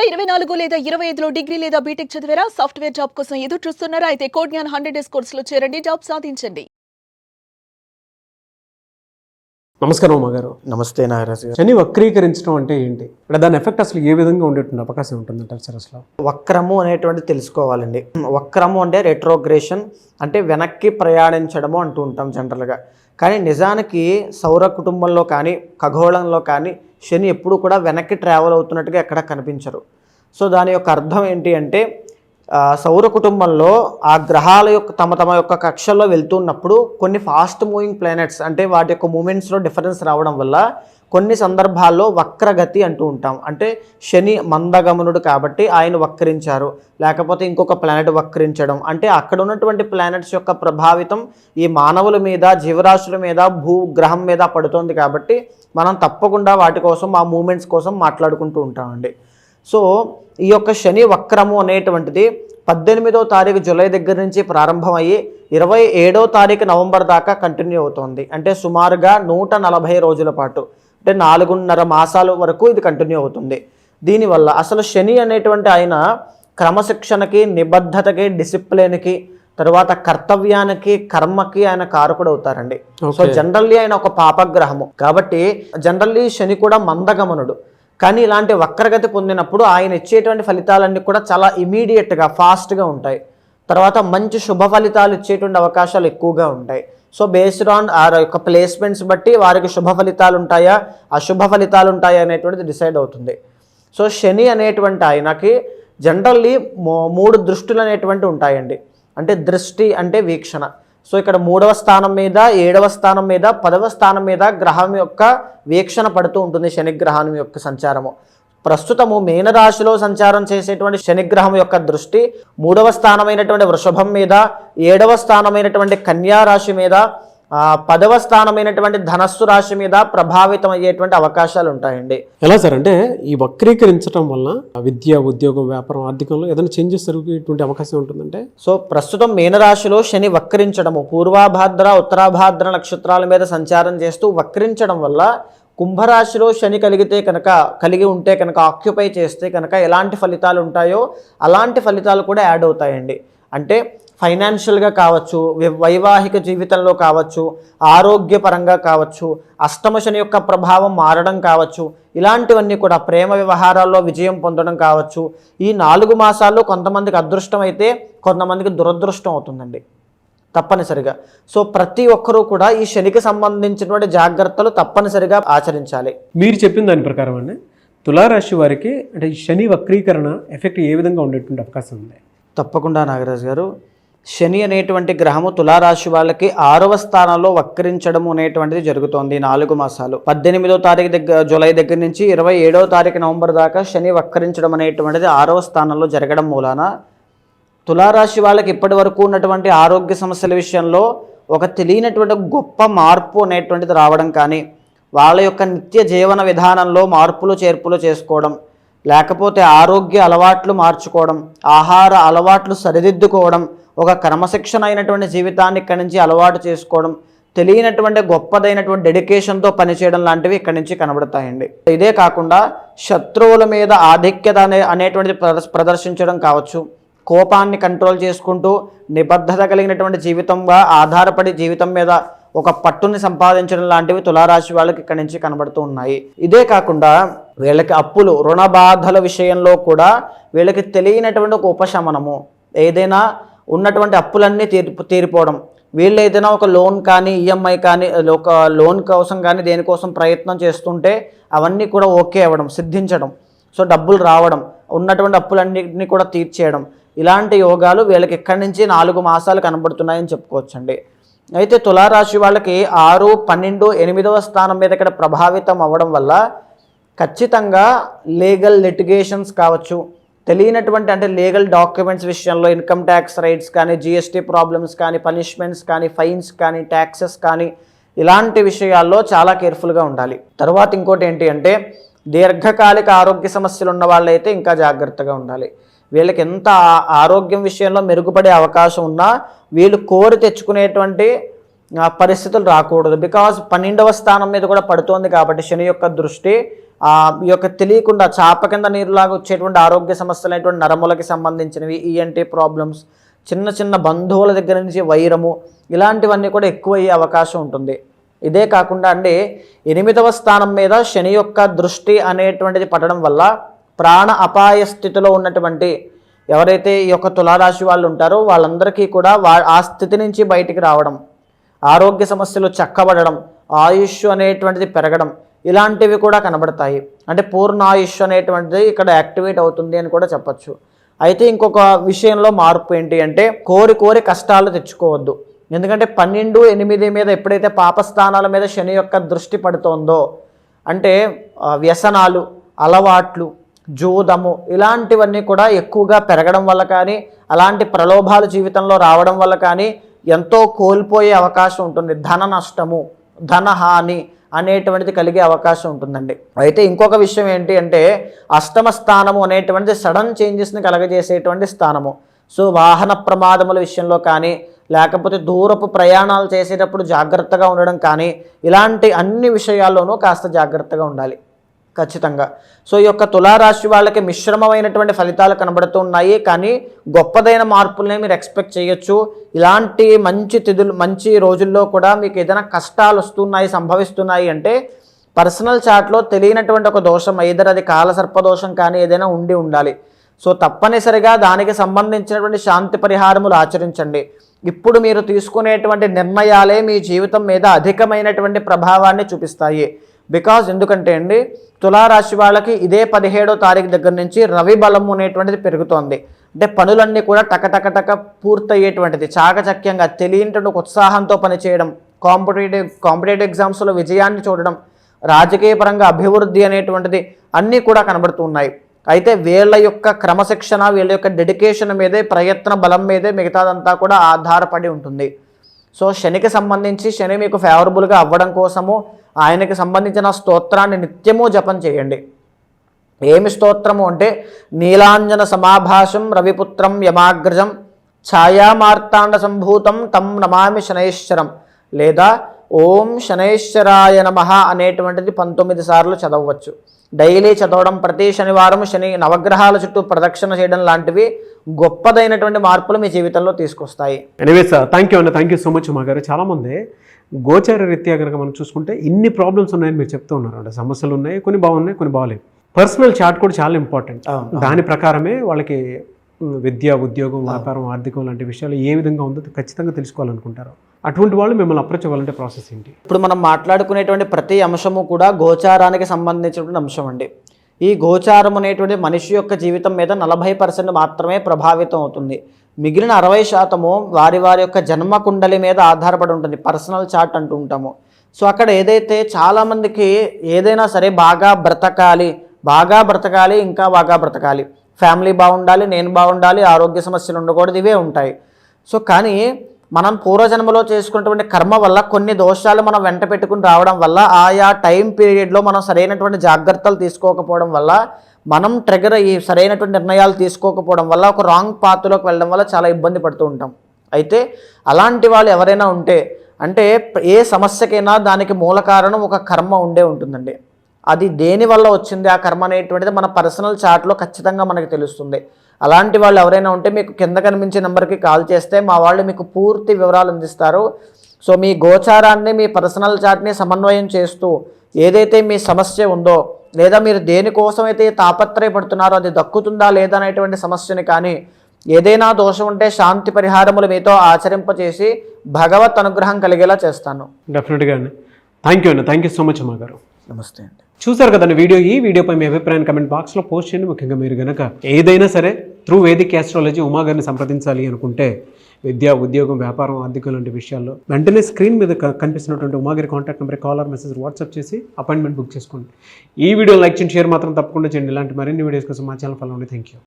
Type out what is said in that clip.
2024 లేదా 25లో డిగ్రీ లేదా బీటెక్ చదివారా? సాఫ్ట్వేర్ జాబ్ కోసం ఎదురు చూస్తున్నారా? అయితే కోడ్ జ్ఞాన్ 100 డేస్ కోర్సులో చేరండి, జాబ్ సాధించండి. నమస్కారం అమ్మగారు. నమస్తే నాగరాజు గారు. శని వక్రీకరించడం అంటే ఏంటి? దాని ఎఫెక్ట్ అసలు ఏ విధంగా ఉండేటువంటి అవకాశం ఉంటుందంటారు సార్? అసలు వక్రము అనేటువంటిది తెలుసుకోవాలండి. వక్రము అంటే రెట్రోగ్రేషన్, అంటే వెనక్కి ప్రయాణించడము అంటూ ఉంటాం జనరల్గా. కానీ నిజానికి సౌర కుటుంబంలో కానీ ఖగోళంలో కానీ శని ఎప్పుడు కూడా వెనక్కి ట్రావెల్ అవుతున్నట్టుగా ఎక్కడ కనిపించరు. సో దాని యొక్క అర్థం ఏంటి అంటే సౌర కుటుంబంలో ఆ గ్రహాల యొక్క తమ యొక్క కక్షల్లో వెళ్తున్నప్పుడు కొన్ని ఫాస్ట్ మూవింగ్ ప్లానెట్స్, అంటే వాటి యొక్క మూమెంట్స్లో డిఫరెన్స్ రావడం వల్ల కొన్ని సందర్భాల్లో వక్రగతి అంటూ ఉంటాం. అంటే శని మందగమనుడు కాబట్టి ఆయన వక్రించారు, లేకపోతే ఇంకొక ప్లానెట్ వక్రించడం, అంటే అక్కడ ఉన్నటువంటి ప్లానెట్స్ యొక్క ప్రభావితం ఈ మానవుల మీద, జీవరాశుల మీద, భూగ్రహం మీద పడుతుంది. కాబట్టి మనం తప్పకుండా వాటి కోసం, ఆ మూమెంట్స్ కోసం మాట్లాడుకుంటూ ఉంటామండి. సో ఈ యొక్క శని వక్రము అనేటువంటిది 18వ తారీఖు జూలై దగ్గర నుంచి ప్రారంభమయ్యి 27వ తారీఖు నవంబర్ దాకా కంటిన్యూ అవుతుంది. అంటే సుమారుగా 140 రోజుల పాటు, అంటే 4.5 మాసాల వరకు ఇది కంటిన్యూ అవుతుంది. దీనివల్ల అసలు శని అనేటువంటి ఆయన క్రమశిక్షణకి, నిబద్ధతకి, డిసిప్లిన్కి, తర్వాత కర్తవ్యానికి, కర్మకి ఆయన కారకుడు అవుతారండి. సో జనరల్లీ ఆయన ఒక పాపగ్రహము కాబట్టి జనరల్లీ శని కూడా మందగమనుడు. కానీ ఇలాంటి వక్రగతి పొందినప్పుడు ఆయన ఇచ్చేటువంటి ఫలితాలన్నీ కూడా చాలా ఇమీడియట్గా, ఫాస్ట్గా ఉంటాయి. తర్వాత మంచి శుభ ఫలితాలు ఇచ్చేటువంటి అవకాశాలు ఎక్కువగా ఉంటాయి. సో బేస్డ్ ఆన్ ఆ యొక్క ప్లేస్మెంట్స్ బట్టి వారికి శుభ ఫలితాలు ఉంటాయా, అశుభ ఫలితాలు ఉంటాయా అనేటువంటిది డిసైడ్ అవుతుంది. సో శని అనేటువంటి ఆయనకి జనరల్లీ 3 దృష్టులు అనేటువంటి ఉంటాయండి. అంటే దృష్టి అంటే వీక్షణ. సో ఇక్కడ 3వ స్థానం మీద, 7వ స్థానం మీద, 10వ స్థానం మీద గ్రహం యొక్క వీక్షణ పడుతూ ఉంటుంది. శనిగ్రహం యొక్క సంచారము ప్రస్తుతము మీనరాశిలో సంచారం చేసేటువంటి శనిగ్రహం యొక్క దృష్టి 3వ స్థానమైనటువంటి వృషభం మీద, 7వ స్థానమైనటువంటి కన్యా రాశి మీద, 10వ స్థానమైనటువంటి ధనస్సు రాశి మీద ప్రభావితం అయ్యేటువంటి అవకాశాలు ఉంటాయండి. ఎలా సార్? అంటే ఈ వక్రీకరించడం వల్ల విద్య, ఉద్యోగం, వ్యాపారం, ఆర్థికంలో ఏదైనా చేంజెస్ జరిగేటువంటి అవకాశం ఉంటుందంటే? సో ప్రస్తుతం మీనరాశిలో శని వక్రించడము, పూర్వాభాద్ర, ఉత్తరాభాద్ర నక్షత్రాల మీద సంచారం చేస్తూ వక్రించడం వల్ల కుంభరాశిలో శని కలిగి ఉంటే కనుక, ఆక్యుపై చేస్తే కనుక ఎలాంటి ఫలితాలు ఉంటాయో అలాంటి ఫలితాలు కూడా యాడ్ అవుతాయండి. అంటే ఫైనాన్షియల్గా కావచ్చు, వైవాహిక జీవితంలో కావచ్చు, ఆరోగ్యపరంగా కావచ్చు, అష్టమ శని యొక్క ప్రభావం మారడం కావచ్చు, ఇలాంటివన్నీ కూడా ప్రేమ వ్యవహారాల్లో విజయం పొందడం కావచ్చు. ఈ 4 మాసాల్లో కొంతమందికి అదృష్టం అయితే కొంతమందికి దురదృష్టం అవుతుందండి తప్పనిసరిగా. సో ప్రతి ఒక్కరూ కూడా ఈ శనికి సంబంధించినటువంటి జాగ్రత్తలు తప్పనిసరిగా ఆచరించాలి. మీరు చెప్పిన దాని ప్రకారం అండి, తులారాశి వారికి అంటే ఈ శని వక్రీకరణ ఎఫెక్ట్ ఏ విధంగా ఉండేటువంటి అవకాశం ఉంది? తప్పకుండా నాగరాజు గారు. శని అనేటువంటి గ్రహము తులారాశి వాళ్ళకి 6వ స్థానంలో వక్రించడం అనేటువంటిది జరుగుతోంది 4 మాసాలు. 18వ తారీఖు జూలై దగ్గర నుంచి 27వ తారీఖు నవంబర్ దాకా శని వక్రించడం అనేటువంటిది 6వ స్థానంలో జరగడం మూలాన తులారాశి వాళ్ళకి ఇప్పటి వరకు ఉన్నటువంటి ఆరోగ్య సమస్యల విషయంలో ఒక తెలియనటువంటి గొప్ప మార్పు అనేటువంటిది రావడం కానీ, వాళ్ళ యొక్క నిత్య జీవన విధానంలో మార్పులు చేర్పులు చేసుకోవడం, లేకపోతే ఆరోగ్య అలవాట్లు మార్చుకోవడం, ఆహార అలవాట్లు సరిదిద్దుకోవడం, ఒక క్రమశిక్షణ అయినటువంటి జీవితాన్ని ఇక్కడి నుంచి అలవాటు చేసుకోవడం, తెలియనటువంటి గొప్పదైనటువంటి డెడికేషన్తో పనిచేయడం లాంటివి ఇక్కడి నుంచి కనబడతాయండి. ఇదే కాకుండా శత్రువుల మీద ఆధిక్యత అనేటువంటిది ప్రదర్శించడం కావచ్చు, కోపాన్ని కంట్రోల్ చేసుకుంటూ నిబద్ధత కలిగినటువంటి జీవితంగా ఆధారపడి జీవితం మీద ఒక పట్టుని సంపాదించడం లాంటివి తులారాశి వాళ్ళకి ఇక్కడి నుంచి కనబడుతూ ఉన్నాయి. ఇదే కాకుండా వీళ్ళకి అప్పులు, రుణ బాధల విషయంలో కూడా వీళ్ళకి తెలియనటువంటి ఒక ఉపశమనము, ఏదైనా ఉన్నటువంటి అప్పులన్నీ తీరిపోవడం, వీళ్ళు ఏదైనా ఒక లోన్ కానీ, ఈఎంఐ కానీ, ఒక లోన్ కోసం కానీ దేనికోసం ప్రయత్నం చేస్తుంటే అవన్నీ కూడా ఓకే అవ్వడం, సిద్ధించడం, సో డబ్బులు రావడం, ఉన్నటువంటి అప్పులన్నింటినీ కూడా తీర్చేయడం, ఇలాంటి యోగాలు వీళ్ళకి ఇక్కడి నుంచి 4 మాసాలు కనబడుతున్నాయని చెప్పుకోవచ్చండి. అయితే తులారాశి వాళ్ళకి 6, 12, 8వ స్థానం మీద ఇక్కడ ప్రభావితం అవ్వడం వల్ల ఖచ్చితంగా లీగల్ లిటిగేషన్స్ కావచ్చు, తెలియనటువంటి అంటే లీగల్ డాక్యుమెంట్స్ విషయంలో ఇన్కమ్ ట్యాక్స్ రైట్స్ కానీ, జిఎస్టీ ప్రాబ్లమ్స్ కానీ, పనిష్మెంట్స్ కానీ, ఫైన్స్ కానీ, ట్యాక్సెస్ కానీ, ఇలాంటి విషయాల్లో చాలా కేర్ఫుల్గా ఉండాలి. తర్వాత ఇంకోటి ఏంటి అంటే దీర్ఘకాలిక ఆరోగ్య సమస్యలు ఉన్న వాళ్ళైతే ఇంకా జాగ్రత్తగా ఉండాలి. వీళ్ళకి ఎంత ఆరోగ్యం విషయంలో మెరుగుపడే అవకాశం ఉన్నా వీళ్ళు కోరి తెచ్చుకునేటువంటి పరిస్థితులు రాకూడదు. బికాజ్ 12వ స్థానం మీద కూడా పడుతోంది కాబట్టి శని యొక్క దృష్టి ఈ యొక్క తెలియకుండా చాప కింద నీరులాగా వచ్చేటువంటి ఆరోగ్య సమస్యలు అనేటువంటి నరములకి సంబంధించినవి, ఈఎన్టీ ప్రాబ్లమ్స్, చిన్న చిన్న బంధువుల దగ్గర నుంచి వైరము, ఇలాంటివన్నీ కూడా ఎక్కువయ్యే అవకాశం ఉంటుంది. ఇదే కాకుండా అండి 8వ స్థానం మీద శని యొక్క దృష్టి అనేటువంటిది పడడం వల్ల ప్రాణ అపాయ స్థితిలో ఉన్నటువంటి ఎవరైతే ఈ యొక్క తులారాశి వాళ్ళు ఉంటారో వాళ్ళందరికీ కూడా ఆ స్థితి నుంచి బయటికి రావడం, ఆరోగ్య సమస్యలు చక్కబడడం, ఆయుష్ అనేటువంటిది పెరగడం, ఇలాంటివి కూడా కనబడతాయి. అంటే పూర్ణ ఆయుష్ అనేటువంటిది ఇక్కడ యాక్టివేట్ అవుతుంది అని కూడా చెప్పచ్చు. అయితే ఇంకొక విషయంలో మార్పు ఏంటి అంటే కోరి కోరి కష్టాలు తెచ్చుకోవద్దు. ఎందుకంటే 12-8 మీద ఎప్పుడైతే పాపస్థానాల మీద శని యొక్క దృష్టి పడుతోందో అంటే వ్యసనాలు, అలవాట్లు, జూదము ఇలాంటివన్నీ కూడా ఎక్కువగా పెరగడం వల్ల కానీ, అలాంటి ప్రలోభాలు జీవితంలో రావడం వల్ల కానీ ఎంతో కోల్పోయే అవకాశం ఉంటుంది. ధన నష్టము, ధనహాని అనేటువంటిది కలిగే అవకాశం ఉంటుందండి. అయితే ఇంకొక విషయం ఏంటి అంటే అష్టమ స్థానము అనేటువంటిది సడన్ చేంజెస్ని కలగజేసేటువంటి స్థానము. సో వాహన ప్రమాదముల విషయంలో కానీ, లేకపోతే దూరపు ప్రయాణాలు చేసేటప్పుడు జాగ్రత్తగా ఉండడం కానీ, ఇలాంటి అన్ని విషయాల్లోనూ కాస్త జాగ్రత్తగా ఉండాలి ఖచ్చితంగా. సో ఈ యొక్క తులారాశి వాళ్ళకి మిశ్రమమైనటువంటి ఫలితాలు కనబడుతూ ఉన్నాయి, కానీ గొప్పదైన మార్పుల్ని మీరు ఎక్స్పెక్ట్ చేయొచ్చు. ఇలాంటి మంచి రోజుల్లో కూడా మీకు ఏదైనా కష్టాలు వస్తున్నాయి, సంభవిస్తున్నాయి అంటే పర్సనల్ చార్ట్లో తెలియనటువంటి ఒక దోషం, ఐదర్ అది కాలసర్ప దోషం కానీ ఏదైనా ఉండాలి. సో తప్పనిసరిగా దానికి సంబంధించినటువంటి శాంతి పరిహారములు ఆచరించండి. ఇప్పుడు మీరు తీసుకునేటువంటి నిర్ణయాలే మీ జీవితం మీద అధికమైనటువంటి ప్రభావాన్ని చూపిస్తాయి. బికాజ్ ఎందుకంటే అండి తులారాశి వాళ్ళకి ఇదే 17వ తారీఖు దగ్గర నుంచి రవి బలము అనేటువంటిది పెరుగుతోంది. అంటే పనులన్నీ కూడా టక పూర్తయ్యేటువంటిది, చాకచక్యంగా తెలియనటువంటి ఉత్సాహంతో పనిచేయడం, కాంపిటేటివ్ ఎగ్జామ్స్లో విజయాన్ని చూడడం, రాజకీయ పరంగా అభివృద్ధి అనేటువంటిది అన్నీ కూడా కనబడుతున్నాయి. అయితే వీళ్ళ యొక్క క్రమశిక్షణ, వీళ్ళ యొక్క డెడికేషన్ మీదే, ప్రయత్న బలం మీదే మిగతాదంతా కూడా ఆధారపడి ఉంటుంది. సో శనికి సంబంధించి శని మీకు ఫేవరబుల్గా అవ్వడం కోసము ఆయనకి సంబంధించిన స్తోత్రాన్ని నిత్యము జపం చేయండి. ఏమి స్తోత్రము అంటే నీలాంజన సమాభాషం రవిపుత్రం యమాగ్రజం ఛాయామార్తాండ సంభూతం తం నమామి శనైశ్వరం, లేదా ఓం శనైశ్వరాయ నమః అనేటువంటిది 19 సార్లు చదవచ్చు. డైలీ చదవడం, ప్రతి శనివారం శని నవగ్రహాల చుట్టూ ప్రదక్షిణ చేయడం లాంటివి గొప్పదైనటువంటి మార్పులు మీ జీవితంలో తీసుకొస్తాయి. Anyways thank you so much Uma garu. చాలామంది గోచార రీత్యా కనుక మనం చూసుకుంటే ఇన్ని ప్రాబ్లమ్స్ ఉన్నాయని మీరు చెప్తూ ఉన్నారు. అంటే సమస్యలు ఉన్నాయి, కొన్ని బాగున్నాయి, కొన్ని బాగాలేవు. పర్సనల్ చార్ట్ కూడా చాలా ఇంపార్టెంట్. దాని ప్రకారమే వాళ్ళకి విద్య, ఉద్యోగం, వ్యాపారం, ఆర్థికం లాంటి విషయాలు ఏ విధంగా ఉందో ఖచ్చితంగా తెలుసుకోవాలనుకుంటారు. అటువంటి వాళ్ళు మిమ్మల్ని అప్రోచ్ అవ్వాలంటే ప్రాసెస్ ఏంటి? ఇప్పుడు మనం మాట్లాడుకునేటువంటి ప్రతి అంశము కూడా గోచారానికి సంబంధించినటువంటి అంశం అండి. ఈ గోచారం అనేటువంటి మనిషి యొక్క జీవితం మీద 40% మాత్రమే ప్రభావితం అవుతుంది. మిగిలిన 60% వారి యొక్క జన్మ కుండలి మీద ఆధారపడి ఉంటుంది, పర్సనల్ చార్ట్ అంటూ ఉంటాము. సో అక్కడ ఏదైతే చాలామందికి ఏదైనా సరే బాగా బ్రతకాలి, ఇంకా బాగా బ్రతకాలి, ఫ్యామిలీ బాగుండాలి, నేను బాగుండాలి, ఆరోగ్య సమస్యలు ఉండకూడదు, ఇవే ఉంటాయి. సో కానీ మనం పూర్వజన్మలో చేసుకున్నటువంటి కర్మ వల్ల కొన్ని దోషాలు మనం వెంట పెట్టుకుని రావడం వల్ల, ఆయా టైం పీరియడ్లో మనం సరైనటువంటి జాగ్రత్తలు తీసుకోకపోవడం వల్ల, మనం ఈ సరైనటువంటి నిర్ణయాలు తీసుకోకపోవడం వల్ల ఒక రాంగ్ పాత్లోకి వెళ్ళడం వల్ల చాలా ఇబ్బంది పడుతూ ఉంటాం. అయితే అలాంటి వాళ్ళు ఎవరైనా ఉంటే, అంటే ఏ సమస్యకైనా దానికి మూల కారణం ఒక కర్మ ఉంటుందండి. అది దేని వల్ల వచ్చింది ఆ కర్మ అనేటువంటిది మన పర్సనల్ చార్ట్లో ఖచ్చితంగా మనకి తెలుస్తుంది. అలాంటి వాళ్ళు ఎవరైనా ఉంటే మీకు కింద కనిపించే నెంబర్కి కాల్ చేస్తే మా వాళ్ళు మీకు పూర్తి వివరాలు అందిస్తారు. సో మీ గోచారాన్ని, మీ పర్సనల్ చార్ట్ని సమన్వయం చేస్తూ ఏదైతే మీ సమస్య ఉందో, లేదా మీరు దేనికోసం అయితే తాపత్రయపడుతున్నారో అది దక్కుతుందా లేదా అనేటువంటి సమస్యని కానీ, ఏదైనా దోషం ఉంటే శాంతి పరిహారములు మీతో ఆచరింపచేసి భగవత్ అనుగ్రహం కలిగేలా చేస్తాను. డెఫినెట్గా అండి. థ్యాంక్ యూ సో మచ్ అమ్మా గారు. నమస్తే అండి. చూసారు కదండి ఈ వీడియోపై మీ అభిప్రాయాన్ని కమెంట్ బాక్స్లో పోస్ట్ చేయండి. ముఖ్యంగా మీరు కనుక ఏదైనా సరే త్రూ వేదిక్ ఆస్ట్రాలజీ ఉమా గారిని సంప్రదించాలి అనుకుంటే, విద్య, ఉద్యోగం, వ్యాపారం, ఆర్థికం లాంటి విషయాల్లో వెంటనే స్క్రీన్ మీద కనిపిస్తున్నటువంటి ఉమా గారి contact number call or message WhatsApp చేసి అపాయింట్మెంట్ బుక్ చేసుకోండి. ఈ వీడియో లైక్ చేయండి, షేర్ మాత్రం తప్పకుండా చేయండి. ఇలాంటి మరిన్ని వీడియోస్ కోసం మా ఛానల్ ఫాలో అవ్వండి. Thank you.